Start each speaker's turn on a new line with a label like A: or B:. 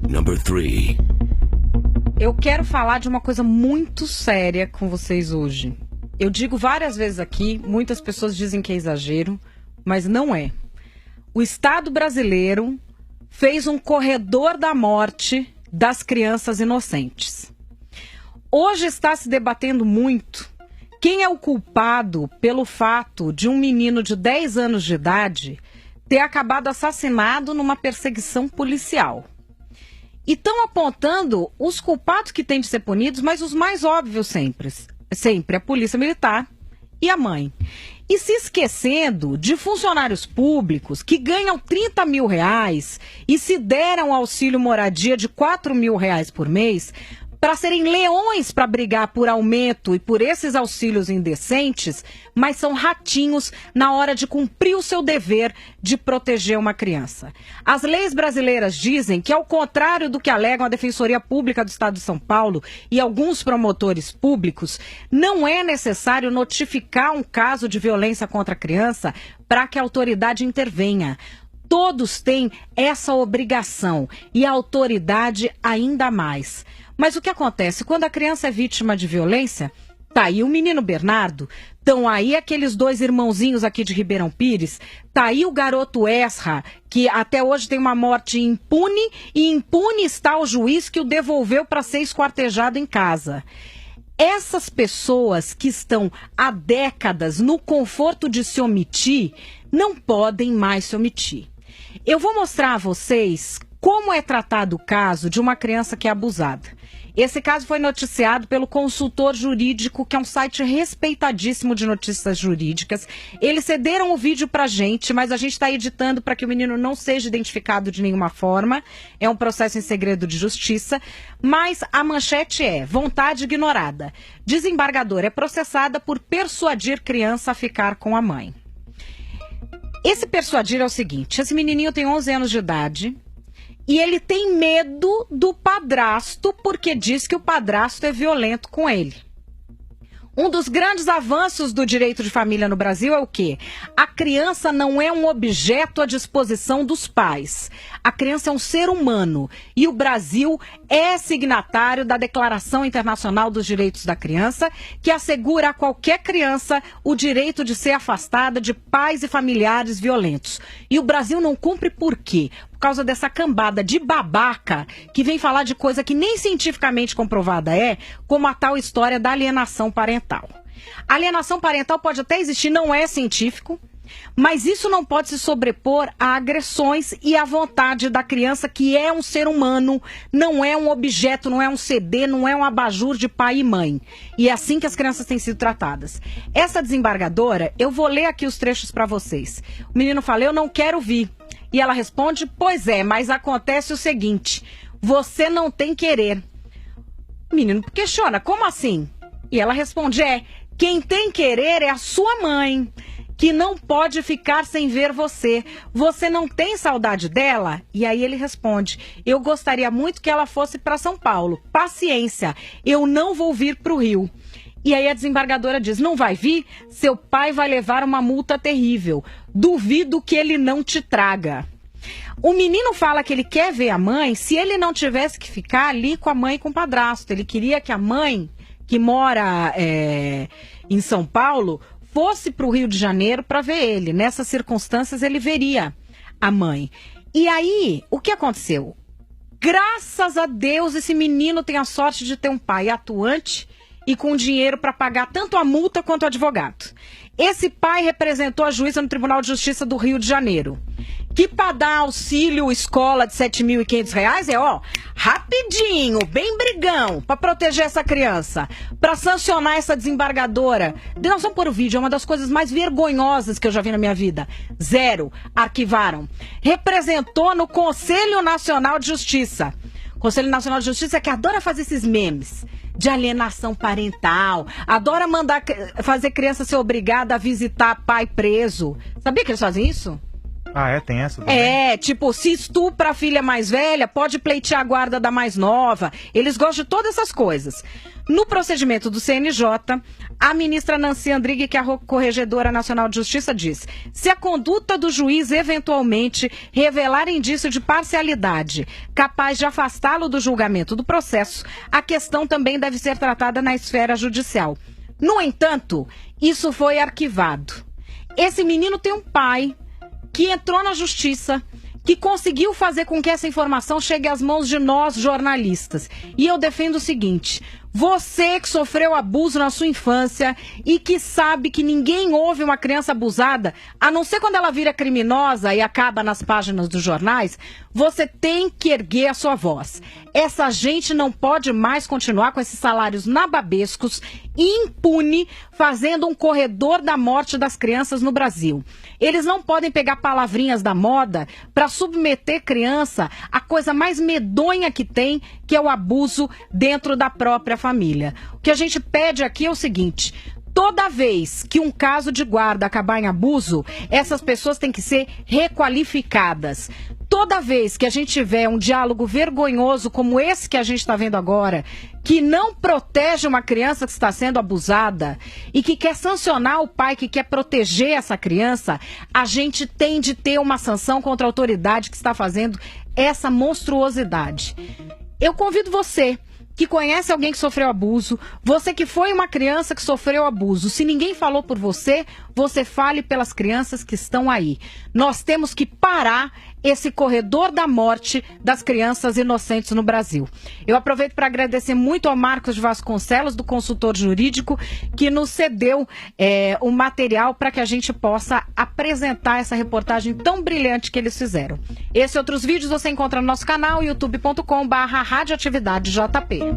A: Number 3.
B: Eu quero falar de uma coisa muito séria com vocês hoje. Eu digo várias vezes aqui, muitas pessoas dizem que é exagero, mas não é. O Estado brasileiro fez um corredor da morte das crianças inocentes. Hoje está se debatendo muito quem é o culpado pelo fato de um menino de 10 anos de idade ter acabado assassinado numa perseguição policial. E estão apontando os culpados que têm de ser punidos, mas os mais óbvios sempre a polícia militar e a mãe. E se esquecendo de funcionários públicos que ganham 30 mil reais e se deram auxílio moradia de 4 mil reais por mês para serem leões para brigar por aumento e por esses auxílios indecentes, mas são ratinhos na hora de cumprir o seu dever de proteger uma criança. As leis brasileiras dizem que, ao contrário do que alegam a Defensoria Pública do Estado de São Paulo e alguns promotores públicos, não é necessário notificar um caso de violência contra a criança para que a autoridade intervenha. Todos têm essa obrigação e a autoridade ainda mais. Mas o que acontece? Quando a criança é vítima de violência, tá aí o menino Bernardo, estão aí aqueles 2 irmãozinhos aqui de Ribeirão Pires, tá aí o garoto Esra, que até hoje tem uma morte impune, e impune está o juiz que o devolveu para ser esquartejado em casa. Essas pessoas que estão há décadas no conforto de se omitir, não podem mais se omitir. Eu vou mostrar a vocês como é tratado o caso de uma criança que é abusada. Esse caso foi noticiado pelo Consultor Jurídico, que é um site respeitadíssimo de notícias jurídicas. Eles cederam o vídeo pra gente, mas a gente está editando para que o menino não seja identificado de nenhuma forma. É um processo em segredo de justiça. Mas a manchete é: vontade ignorada. Desembargadora é processada por persuadir criança a ficar com a mãe. Esse persuadir é o seguinte: esse menininho tem 11 anos de idade. E ele tem medo do padrasto, porque diz que o padrasto é violento com ele. Um dos grandes avanços do direito de família no Brasil é o quê? A criança não é um objeto à disposição dos pais. A criança é um ser humano. E o Brasil é signatário da Declaração Internacional dos Direitos da Criança, que assegura a qualquer criança o direito de ser afastada de pais e familiares violentos. E o Brasil não cumpre por quê? Por causa dessa cambada de babaca que vem falar de coisa que nem cientificamente comprovada é, como a tal história da alienação parental. A alienação parental pode até existir, não é científico, mas isso não pode se sobrepor a agressões e à vontade da criança, que é um ser humano, não é um objeto, não é um CD, não é um abajur de pai e mãe. E é assim que as crianças têm sido tratadas. Essa desembargadora, eu vou ler aqui os trechos para vocês. O menino fala: eu não quero vir. E ela responde: pois é, mas acontece o seguinte, você não tem querer. O menino questiona: como assim? E ela responde: quem tem querer é a sua mãe, que não pode ficar sem ver você. Você não tem saudade dela? E aí ele responde: eu gostaria muito que ela fosse para São Paulo. Paciência, eu não vou vir para o Rio. E aí a desembargadora diz: não vai vir? Seu pai vai levar uma multa terrível. Duvido que ele não te traga. O menino fala que ele quer ver a mãe se ele não tivesse que ficar ali com a mãe e com o padrasto. Ele queria que a mãe, que mora em São Paulo, fosse para o Rio de Janeiro para ver ele. Nessas circunstâncias ele veria a mãe. E aí, o que aconteceu? Graças a Deus, esse menino tem a sorte de ter um pai atuante e com dinheiro para pagar tanto a multa quanto o advogado. Esse pai representou a juíza no Tribunal de Justiça do Rio de Janeiro, que para dar auxílio escola de R$ 7.500 rapidinho, bem brigão, para proteger essa criança, para sancionar essa desembargadora. Nós vamos pôr o vídeo, é uma das coisas mais vergonhosas que eu já vi na minha vida. 0, arquivaram. Representou no Conselho Nacional de Justiça. Conselho Nacional de Justiça que adora fazer esses memes de alienação parental, adora fazer criança ser obrigada a visitar pai preso. Sabia que eles fazem isso?
A: Ah, é? Tem essa também?
B: É, tipo, se estupra a filha mais velha, pode pleitear a guarda da mais nova. Eles gostam de todas essas coisas. No procedimento do CNJ, a ministra Nancy Andrighi, que é a Corregedora Nacional de Justiça, diz: se a conduta do juiz eventualmente revelar indício de parcialidade capaz de afastá-lo do julgamento do processo, a questão também deve ser tratada na esfera judicial. No entanto, isso foi arquivado. Esse menino tem um pai que entrou na justiça, que conseguiu fazer com que essa informação chegue às mãos de nós, jornalistas. E eu defendo o seguinte: você que sofreu abuso na sua infância e que sabe que ninguém ouve uma criança abusada, a não ser quando ela vira criminosa e acaba nas páginas dos jornais, você tem que erguer a sua voz. Essa gente não pode mais continuar com esses salários nababescos e impune, fazendo um corredor da morte das crianças no Brasil. Eles não podem pegar palavrinhas da moda para submeter criança à coisa mais medonha que tem, que é o abuso dentro da própria família. O que a gente pede aqui é o seguinte: toda vez que um caso de guarda acabar em abuso, essas pessoas têm que ser requalificadas. Toda vez que a gente tiver um diálogo vergonhoso como esse que a gente está vendo agora, que não protege uma criança que está sendo abusada e que quer sancionar o pai que quer proteger essa criança, a gente tem de ter uma sanção contra a autoridade que está fazendo essa monstruosidade. Eu convido você que conhece alguém que sofreu abuso, você que foi uma criança que sofreu abuso, se ninguém falou por você, você fale pelas crianças que estão aí. Nós temos que parar esse corredor da morte das crianças inocentes no Brasil. Eu aproveito para agradecer muito ao Marcos de Vasconcelos, do consultor jurídico, que nos cedeu o material para que a gente possa apresentar essa reportagem tão brilhante que eles fizeram. Esse e outros vídeos você encontra no nosso canal, youtube.com/radioatividadejp.